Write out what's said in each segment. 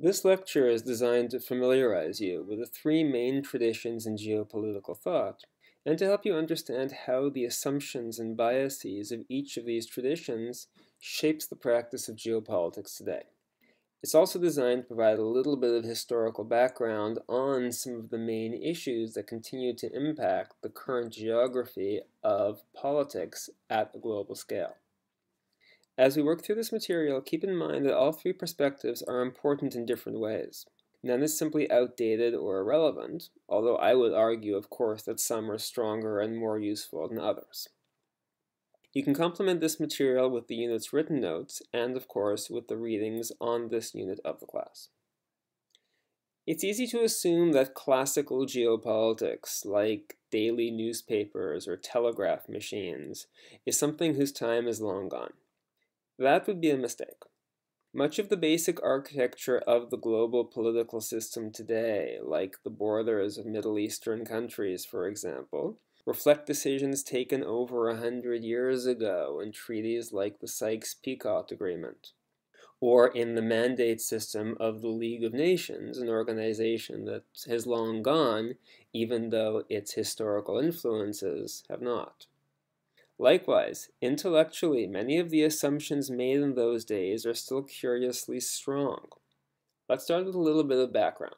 This lecture is designed to familiarize you with the three main traditions in geopolitical thought, and to help you understand how the assumptions and biases of each of these traditions shapes the practice of geopolitics today. It's also designed to provide a little bit of historical background on some of the main issues that continue to impact the current geography of politics at a global scale. As we work through this material, keep in mind that all three perspectives are important in different ways. None is simply outdated or irrelevant, although I would argue, of course, that some are stronger and more useful than others. You can complement this material with the unit's written notes and, of course, with the readings on this unit of the class. It's easy to assume that classical geopolitics, like daily newspapers or telegraph machines, is something whose time is long gone. That would be a mistake. Much of the basic architecture of the global political system today, like the borders of Middle Eastern countries, for example, reflect decisions taken over 100 years ago in treaties like the Sykes-Picot Agreement, or in the mandate system of the League of Nations, an organization that has long gone, even though its historical influences have not. Likewise, intellectually, many of the assumptions made in those days are still curiously strong. Let's start with a little bit of background.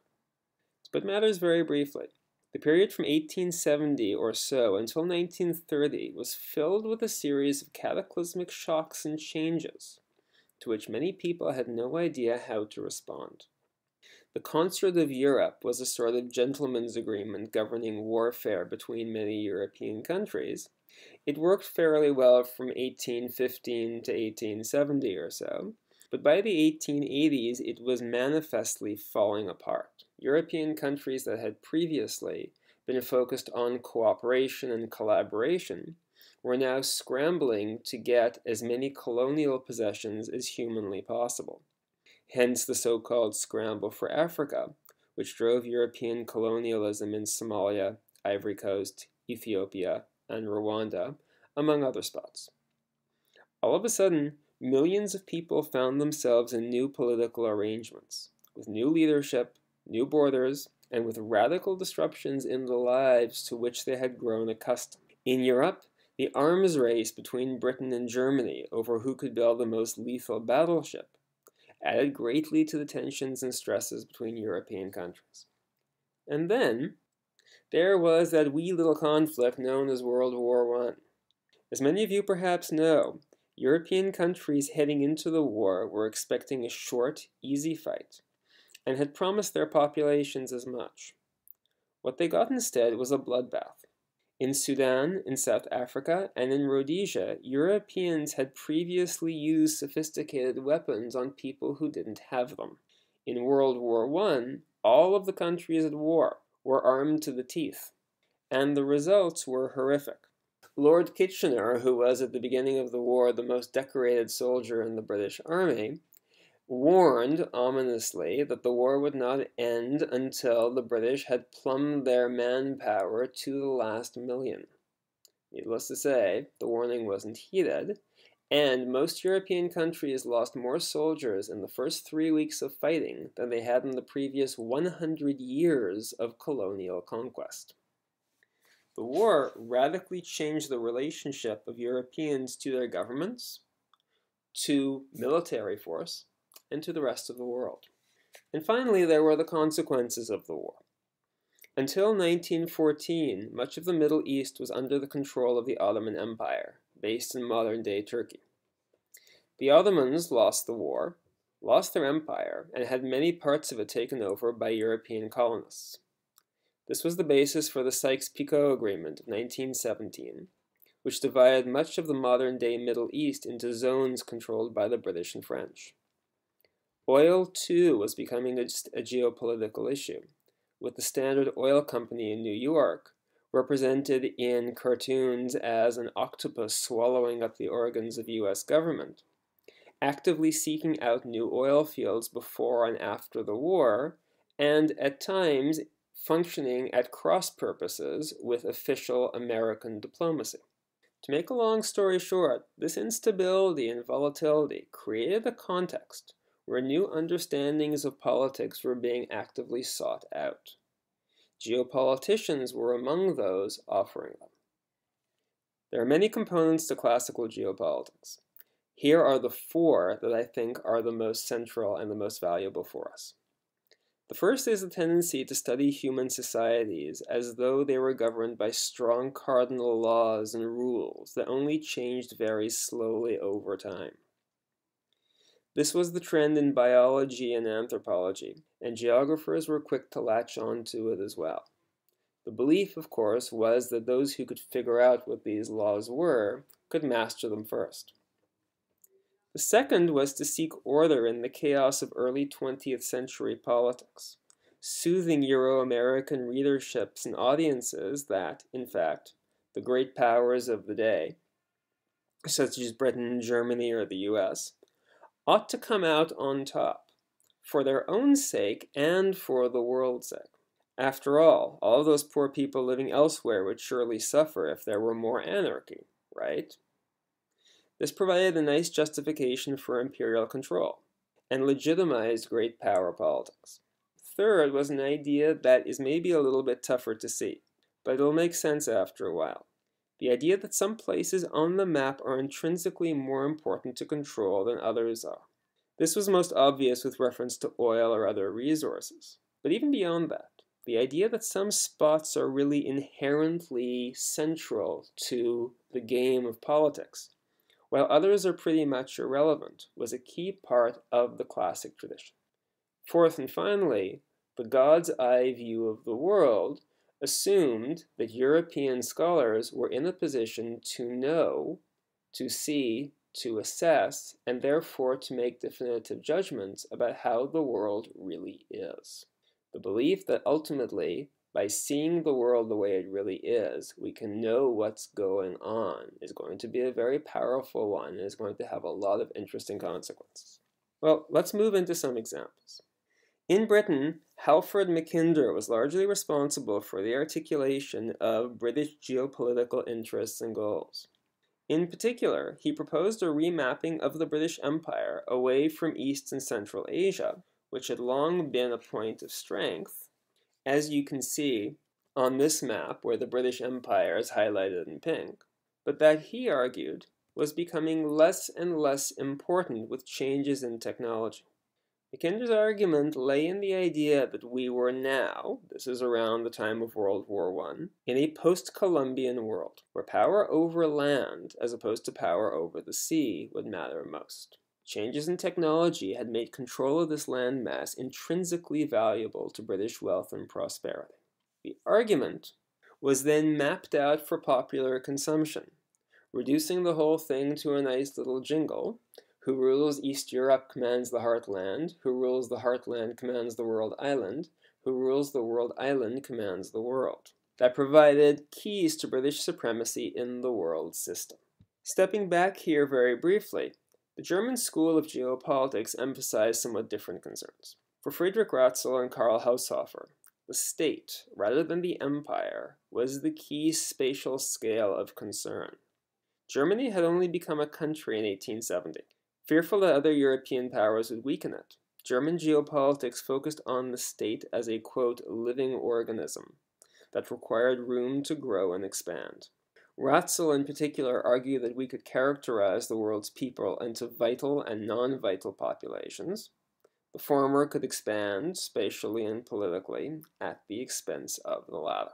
To put matters very briefly, the period from 1870 or so until 1930 was filled with a series of cataclysmic shocks and changes, to which many people had no idea how to respond. The Concert of Europe was a sort of gentleman's agreement governing warfare between many European countries. It worked fairly well from 1815 to 1870 or so, but by the 1880s it was manifestly falling apart. European countries that had previously been focused on cooperation and collaboration were now scrambling to get as many colonial possessions as humanly possible. Hence the so-called scramble for Africa, which drove European colonialism in Somalia, Ivory Coast, Ethiopia, and Rwanda, among other spots. All of a sudden, millions of people found themselves in new political arrangements, with new leadership, new borders, and with radical disruptions in the lives to which they had grown accustomed. In Europe, the arms race between Britain and Germany over who could build the most lethal battleship added greatly to the tensions and stresses between European countries. And then, there was that wee little conflict known as World War I. As many of you perhaps know, European countries heading into the war were expecting a short, easy fight, and had promised their populations as much. What they got instead was a bloodbath. In Sudan, in South Africa, and in Rhodesia, Europeans had previously used sophisticated weapons on people who didn't have them. In World War I, all of the countries at war were armed to the teeth, and the results were horrific. Lord Kitchener, who was at the beginning of the war the most decorated soldier in the British Army, warned ominously that the war would not end until the British had plumbed their manpower to the last million. Needless to say, the warning wasn't heeded, and most European countries lost more soldiers in the first 3 weeks of fighting than they had in the previous 100 years of colonial conquest. The war radically changed the relationship of Europeans to their governments, to military force, and to the rest of the world. And finally, there were the consequences of the war. Until 1914, much of the Middle East was under the control of the Ottoman Empire, based in modern-day Turkey. The Ottomans lost the war, lost their empire, and had many parts of it taken over by European colonists. This was the basis for the Sykes-Picot Agreement of 1917, which divided much of the modern-day Middle East into zones controlled by the British and French. Oil, too, was becoming a geopolitical issue, with the Standard Oil Company in New York represented in cartoons as an octopus swallowing up the organs of U.S. government, actively seeking out new oil fields before and after the war, and at times functioning at cross purposes with official American diplomacy. To make a long story short, this instability and volatility created a context where new understandings of politics were being actively sought out. Geopoliticians were among those offering them. There are many components to classical geopolitics. Here are the four that I think are the most central and the most valuable for us. The first is the tendency to study human societies as though they were governed by strong cardinal laws and rules that only changed very slowly over time. This was the trend in biology and anthropology, and geographers were quick to latch on to it as well. The belief, of course, was that those who could figure out what these laws were could master them first. The second was to seek order in the chaos of early 20th century politics, soothing Euro-American readerships and audiences that, in fact, the great powers of the day, such as Britain, Germany, or the US, ought to come out on top, for their own sake and for the world's sake. After all those poor people living elsewhere would surely suffer if there were more anarchy, right? This provided a nice justification for imperial control, and legitimized great power politics. Third was an idea that is maybe a little bit tougher to see, but it'll make sense after a while. The idea that some places on the map are intrinsically more important to control than others are. This was most obvious with reference to oil or other resources. But even beyond that, the idea that some spots are really inherently central to the game of politics, while others are pretty much irrelevant, was a key part of the classic tradition. Fourth and finally, the God's eye view of the world assumed that European scholars were in a position to know, to see, to assess, and therefore to make definitive judgments about how the world really is. The belief that ultimately, by seeing the world the way it really is, we can know what's going on is going to be a very powerful one and is going to have a lot of interesting consequences. Well, let's move into some examples. In Britain, Halford Mackinder was largely responsible for the articulation of British geopolitical interests and goals. In particular, he proposed a remapping of the British Empire away from East and Central Asia, which had long been a point of strength, as you can see on this map where the British Empire is highlighted in pink, but that he argued was becoming less and less important with changes in technology. Mackinder's argument lay in the idea that we were now, this is around the time of World War I, in a post-Columbian world, where power over land, as opposed to power over the sea, would matter most. Changes in technology had made control of this landmass intrinsically valuable to British wealth and prosperity. The argument was then mapped out for popular consumption, reducing the whole thing to a nice little jingle. Who rules East Europe commands the heartland. Who rules the heartland commands the world island. Who rules the world island commands the world. That provided keys to British supremacy in the world system. Stepping back here very briefly, the German school of geopolitics emphasized somewhat different concerns. For Friedrich Ratzel and Karl Haushofer, the state, rather than the empire, was the key spatial scale of concern. Germany had only become a country in 1870. Fearful that other European powers would weaken it, German geopolitics focused on the state as a, quote, living organism that required room to grow and expand. Ratzel in particular argued that we could characterize the world's people into vital and non-vital populations. The former could expand spatially and politically at the expense of the latter.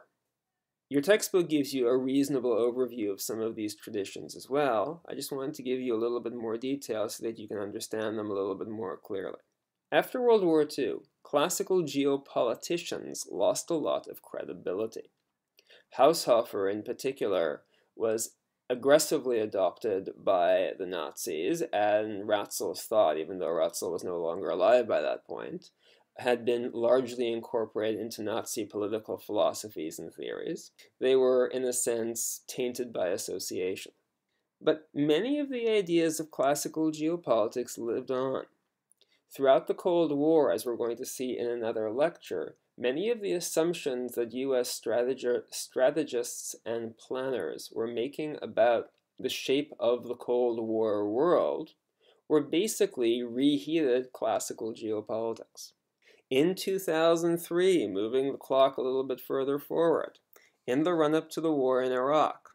Your textbook gives you a reasonable overview of some of these traditions as well. I just wanted to give you a little bit more detail so that you can understand them a little bit more clearly. After World War II, classical geopoliticians lost a lot of credibility. Haushofer, in particular, was aggressively adopted by the Nazis, and Ratzel's thought, even though Ratzel was no longer alive by that point, had been largely incorporated into Nazi political philosophies and theories. They were, in a sense, tainted by association. But many of the ideas of classical geopolitics lived on. Throughout the Cold War, as we're going to see in another lecture, many of the assumptions that US strategists and planners were making about the shape of the Cold War world were basically reheated classical geopolitics. In 2003, moving the clock a little bit further forward, in the run-up to the war in Iraq,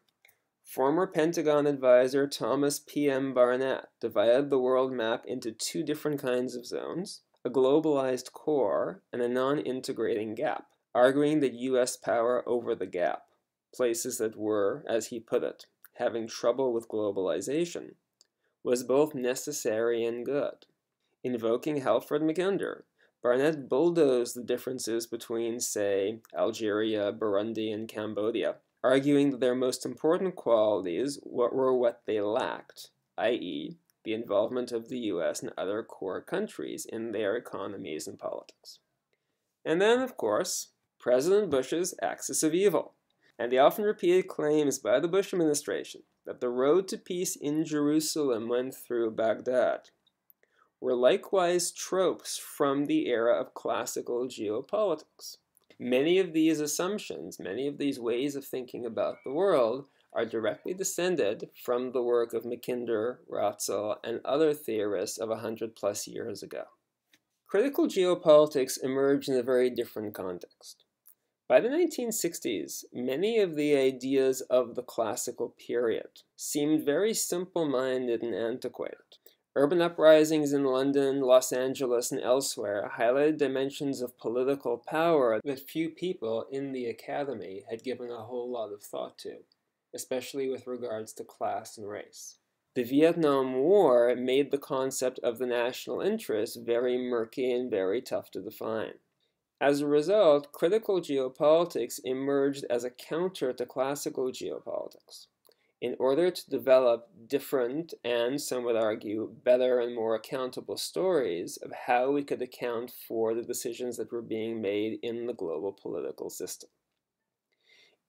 former Pentagon advisor Thomas P.M. Barnett divided the world map into two different kinds of zones, a globalized core and a non-integrating gap, arguing that U.S. power over the gap, places that were, as he put it, having trouble with globalization, was both necessary and good. Invoking Halford Mackinder, Barnett bulldozed the differences between, say, Algeria, Burundi, and Cambodia, arguing that their most important qualities were what they lacked, i.e., the involvement of the US and other core countries in their economies and politics. And then, of course, President Bush's axis of evil, and the often repeated claims by the Bush administration that the road to peace in Jerusalem went through Baghdad, were likewise tropes from the era of classical geopolitics. Many of these assumptions, many of these ways of thinking about the world, are directly descended from the work of Mackinder, Ratzel, and other theorists of 100+ years ago. Critical geopolitics emerged in a very different context. By the 1960s, many of the ideas of the classical period seemed very simple-minded and antiquated. Urban uprisings in London, Los Angeles, and elsewhere highlighted dimensions of political power that few people in the academy had given a whole lot of thought to, especially with regards to class and race. The Vietnam War made the concept of the national interest very murky and very tough to define. As a result, critical geopolitics emerged as a counter to classical geopolitics, in order to develop different and, some would argue, better and more accountable stories of how we could account for the decisions that were being made in the global political system.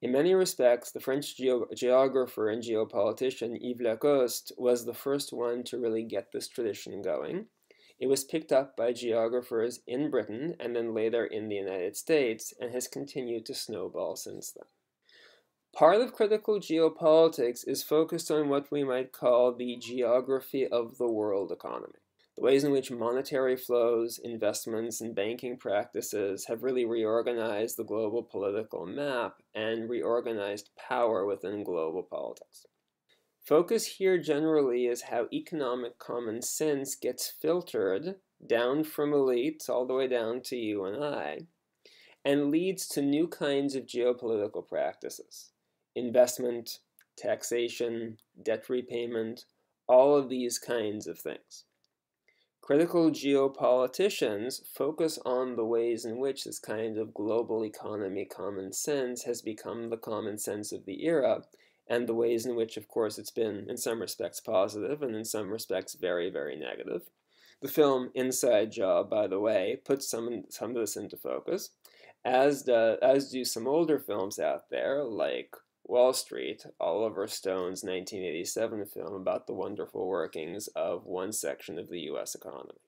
In many respects, the French geographer and geopolitician Yves Lacoste was the first one to really get this tradition going. It was picked up by geographers in Britain and then later in the United States, and has continued to snowball since then. Part of critical geopolitics is focused on what we might call the geography of the world economy, the ways in which monetary flows, investments, and banking practices have really reorganized the global political map and reorganized power within global politics. Focus here generally is how economic common sense gets filtered down from elites all the way down to you and I, and leads to new kinds of geopolitical practices. Investment, taxation, debt repayment, all of these kinds of things. Critical geopoliticians focus on the ways in which this kind of global economy common sense has become the common sense of the era, and the ways in which, of course, it's been, in some respects, positive, and in some respects, very, very negative. The film Inside Job, by the way, puts some of this into focus, as do some older films out there, like Wall Street, Oliver Stone's 1987 film about the wonderful workings of one section of the U.S. economy.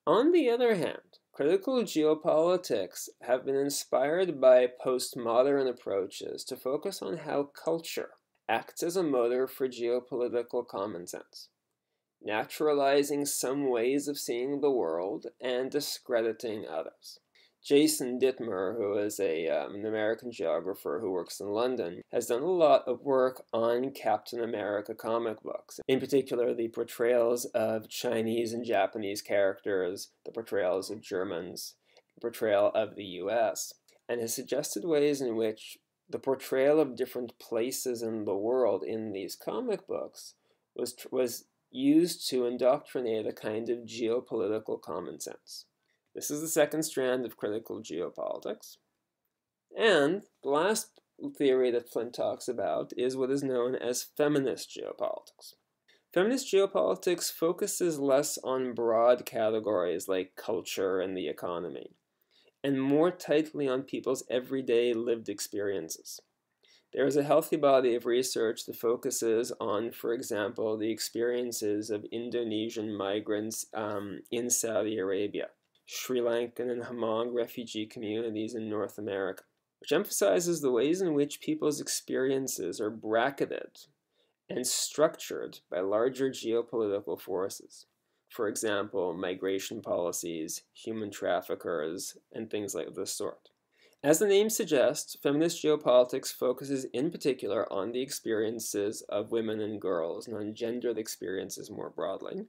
On the other hand, critical geopolitics have been inspired by postmodern approaches to focus on how culture acts as a motor for geopolitical common sense, naturalizing some ways of seeing the world and discrediting others. Jason Dittmer, who is an American geographer who works in London, has done a lot of work on Captain America comic books, in particular the portrayals of Chinese and Japanese characters, the portrayals of Germans, the portrayal of the US, and has suggested ways in which the portrayal of different places in the world in these comic books was used to indoctrinate a kind of geopolitical common sense. This is the second strand of critical geopolitics. And the last theory that Flint talks about is what is known as feminist geopolitics. Feminist geopolitics focuses less on broad categories like culture and the economy, and more tightly on people's everyday lived experiences. There is a healthy body of research that focuses on, for example, the experiences of Indonesian migrants in Saudi Arabia, Sri Lankan and Hmong refugee communities in North America, which emphasizes the ways in which people's experiences are bracketed and structured by larger geopolitical forces. For example, migration policies, human traffickers, and things like this sort. As the name suggests, feminist geopolitics focuses in particular on the experiences of women and girls and on gendered experiences more broadly,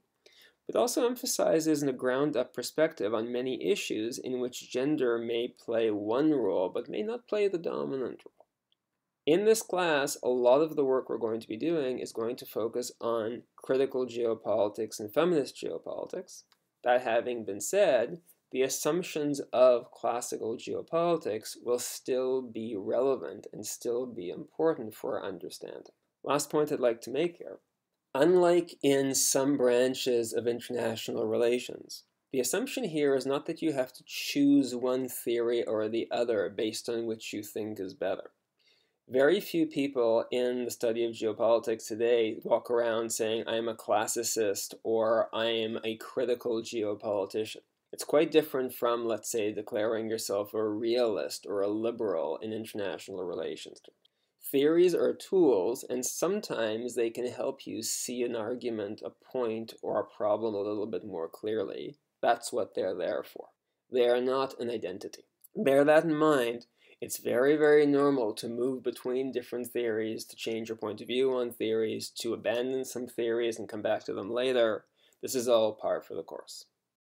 but also emphasizes in a ground-up perspective on many issues in which gender may play one role but may not play the dominant role. In this class, a lot of the work we're going to be doing is going to focus on critical geopolitics and feminist geopolitics. That having been said, the assumptions of classical geopolitics will still be relevant and still be important for our understanding. Last point I'd like to make here. Unlike in some branches of international relations, the assumption here is not that you have to choose one theory or the other based on which you think is better. Very few people in the study of geopolitics today walk around saying, I'm a classicist or I am a critical geopolitician. It's quite different from, let's say, declaring yourself a realist or a liberal in international relations. Theories are tools, and sometimes they can help you see an argument, a point, or a problem a little bit more clearly. That's what they're there for. They are not an identity. Bear that in mind. It's very, very normal to move between different theories, to change your point of view on theories, to abandon some theories and come back to them later. This is all par for the course.